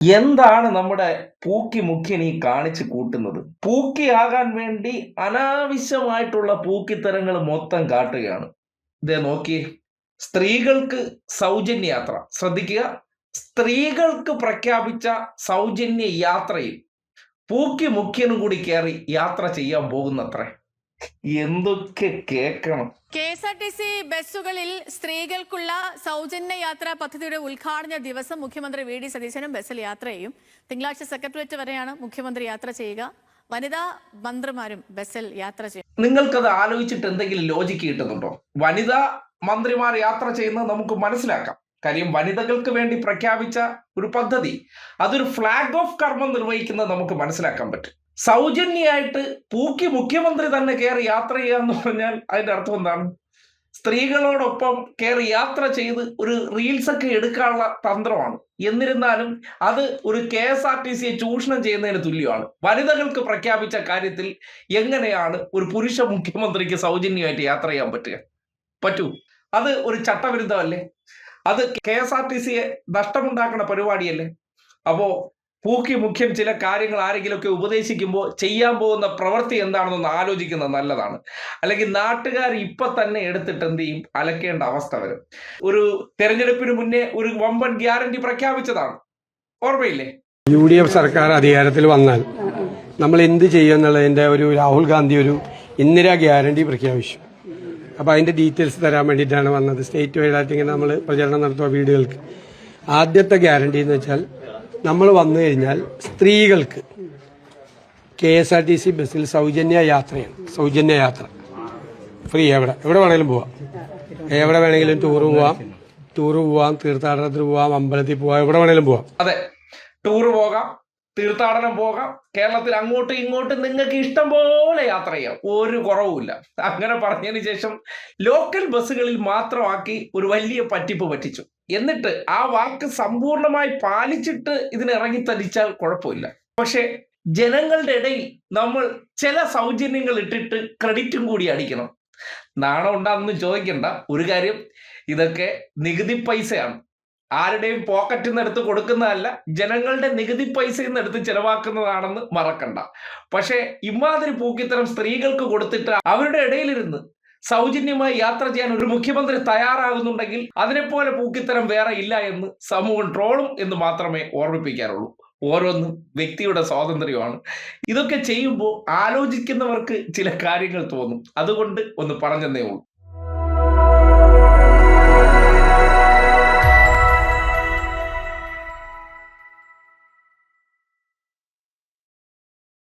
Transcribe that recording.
എന്താണ് നമ്മുടെ പൂക്കി മുഖ്യൻ ഈ കാണിച്ചു കൂട്ടുന്നത്? പൂക്കിയാകാൻ വേണ്ടി അനാവശ്യമായിട്ടുള്ള പൂക്കിത്തരങ്ങൾ മൊത്തം കാട്ടുകയാണ്. ദേ നോക്കിയേ, സ്ത്രീകൾക്ക് സൗജന്യ യാത്ര. ശ്രദ്ധിക്കുക, സ്ത്രീകൾക്ക് പ്രഖ്യാപിച്ച സൗജന്യ യാത്രയിൽ പൂക്കി മുഖ്യനും കൂടി കയറി യാത്ര ചെയ്യാൻ പോകുന്നത്രേ. എന്തൊക്കെ കേൾക്കണം. KSRTC ബസ്സുകളിൽ സ്ത്രീകൾക്കുള്ള സൗജന്യ യാത്രാ പദ്ധതിയുടെ ഉദ്ഘാടന ദിവസം മുഖ്യമന്ത്രി VD സതീശനും ബസ്സിൽ യാത്ര ചെയ്യും. തിങ്കളാഴ്ച സെക്രട്ടേറിയറ്റ് വരെയാണ് മുഖ്യമന്ത്രി യാത്ര ചെയ്യുക. വനിതാ മന്ത്രിമാരും ബസ്സിൽ യാത്ര ചെയ്യും. നിങ്ങൾക്കത് ആലോചിച്ചിട്ട് എന്തെങ്കിലും ലോജിക്ക് കിട്ടുന്നുണ്ടോ? വനിതാ മന്ത്രിമാർ യാത്ര ചെയ്യുന്നത് നമുക്ക് മനസ്സിലാക്കാം. കാര്യം വനിതകൾക്ക് വേണ്ടി പ്രഖ്യാപിച്ച ഒരു പദ്ധതി, അതൊരു ഫ്ലാഗ് ഓഫ് കർമ്മം നിർവഹിക്കുന്നത് നമുക്ക് മനസ്സിലാക്കാൻ പറ്റും. സൗജന്യമായിട്ട് പൂക്കി മുഖ്യമന്ത്രി തന്നെ കയറി യാത്ര ചെയ്യുക എന്ന് പറഞ്ഞാൽ അതിന്റെ അർത്ഥം എന്താണ്? സ്ത്രീകളോടൊപ്പം കയറി യാത്ര ചെയ്ത് ഒരു റീൽസ് ഒക്കെ എടുക്കാനുള്ള തന്ത്രമാണ്. എന്നിരുന്നാലും അത് ഒരു KSRTCയെ ചൂഷണം ചെയ്യുന്നതിന് തുല്യമാണ്. വനിതകൾക്ക് പ്രഖ്യാപിച്ച കാര്യത്തിൽ എങ്ങനെയാണ് ഒരു പുരുഷ മുഖ്യമന്ത്രിക്ക് സൗജന്യമായിട്ട് യാത്ര ചെയ്യാൻ പറ്റൂ? അത് ഒരു ചട്ടവിരുദ്ധമല്ലേ? അത് KSRTCയെ നഷ്ടമുണ്ടാക്കുന്ന പരിപാടിയല്ലേ? അപ്പോ പൂക്കി മുഖ്യൻ ചില കാര്യങ്ങൾ ആരെങ്കിലുമൊക്കെ ഉപദേശിക്കുമ്പോൾ ചെയ്യാൻ പോകുന്ന പ്രവൃത്തി എന്താണെന്നൊന്ന് ആലോചിക്കുന്നത് നല്ലതാണ്. അല്ലെങ്കിൽ നാട്ടുകാർ ഇപ്പൊ തന്നെ എടുത്തിട്ട് എന്ത് ചെയ്യും? അലക്കേണ്ട അവസ്ഥ വരും. ഒരു തെരഞ്ഞെടുപ്പിന് മുന്നേ ഒരു വമ്പൻ ഗ്യാരണ്ടി പ്രഖ്യാപിച്ചതാണ്, ഓർമ്മയില്ലേ? UDF സർക്കാർ അധികാരത്തിൽ വന്നാൽ നമ്മൾ എന്ത് ചെയ്യുമെന്നുള്ളതിന്റെ ഒരു രാഹുൽ ഗാന്ധി ഒരു ഇന്ദിരാ ഗ്യാരണ്ടി പ്രഖ്യാപിച്ചു. അപ്പോൾ അതിന്റെ ഡീറ്റെയിൽസ് തരാൻ വേണ്ടിയിട്ടാണ് വന്നത്. സ്റ്റേറ്റ് വൈഡായിട്ട് ഇങ്ങനെ നമ്മൾ പ്രചരണം നടത്തുക വീടുകൾക്ക്. ആദ്യത്തെ ഗ്യാരണ്ടി എന്ന് വെച്ചാൽ, നമ്മൾ വന്നു കഴിഞ്ഞാൽ സ്ത്രീകൾക്ക് KSRTC ബസ്സിൽ സൗജന്യ യാത്രയാണ്. സൗജന്യ യാത്ര ഫ്രീ. എവിടെ വേണമെങ്കിലും പോവാം. എവിടെ വേണമെങ്കിലും ടൂറ് പോവാം, തീർത്ഥാടനത്തിന് പോവാം, അമ്പലത്തിൽ പോവാം, എവിടെ വേണമെങ്കിലും പോവാം. അതെ, ടൂറ് പോകാം, തീർത്ഥാടനം പോകാം, കേരളത്തിൽ അങ്ങോട്ടും ഇങ്ങോട്ടും നിങ്ങൾക്ക് ഇഷ്ടം പോലെ യാത്ര ചെയ്യാം, ഒരു കുറവുമില്ല. അങ്ങനെ പറഞ്ഞതിന് ശേഷം ലോക്കൽ ബസ്സുകളിൽ മാത്രമാക്കി ഒരു വലിയ പറ്റിപ്പ് പറ്റിച്ചു. എന്നിട്ട് ആ വാക്ക് സമ്പൂർണമായി പാലിച്ചിട്ട് ഇതിന് ഇറങ്ങിത്തടിച്ചാൽ കുഴപ്പമില്ല. പക്ഷെ ജനങ്ങളുടെ ഇടയിൽ നമ്മൾ ചില സൗജന്യങ്ങൾ ഇട്ടിട്ട് ക്രെഡിറ്റും കൂടി അടിക്കണം. നാണം ഉണ്ടാന്ന് ചോദിക്കണ്ട. ഒരു കാര്യം, ഇതൊക്കെ നികുതി പൈസയാണ്. ആരുടെയും പോക്കറ്റിൽ നിന്ന് എടുത്ത് കൊടുക്കുന്നതല്ല, ജനങ്ങളുടെ നികുതി പൈസയിൽ നിന്ന് എടുത്ത് ചെലവാക്കുന്നതാണെന്ന് മറക്കണ്ട. പക്ഷേ ഇമാതിരി പൂക്കിത്തരം സ്ത്രീകൾക്ക് കൊടുത്തിട്ട് അവരുടെ ഇടയിലിരുന്ന് സൗജന്യമായി യാത്ര ചെയ്യാൻ ഒരു മുഖ്യമന്ത്രി തയ്യാറാകുന്നുണ്ടെങ്കിൽ അതിനെപ്പോലെ പൂക്കിത്തരം വേറെ ഇല്ല എന്ന് സമൂഹം ട്രോളും എന്ന് മാത്രമേ ഓർമ്മിപ്പിക്കാറുള്ളൂ. ഓരോന്നും വ്യക്തിയുടെ സ്വാതന്ത്ര്യമാണ്. ഇതൊക്കെ ചെയ്യുമ്പോൾ ആലോചിക്കുന്നവർക്ക് ചില കാര്യങ്ങൾ തോന്നും. അതുകൊണ്ട് ഒന്ന് പറഞ്ഞതേ ഉള്ളൂ.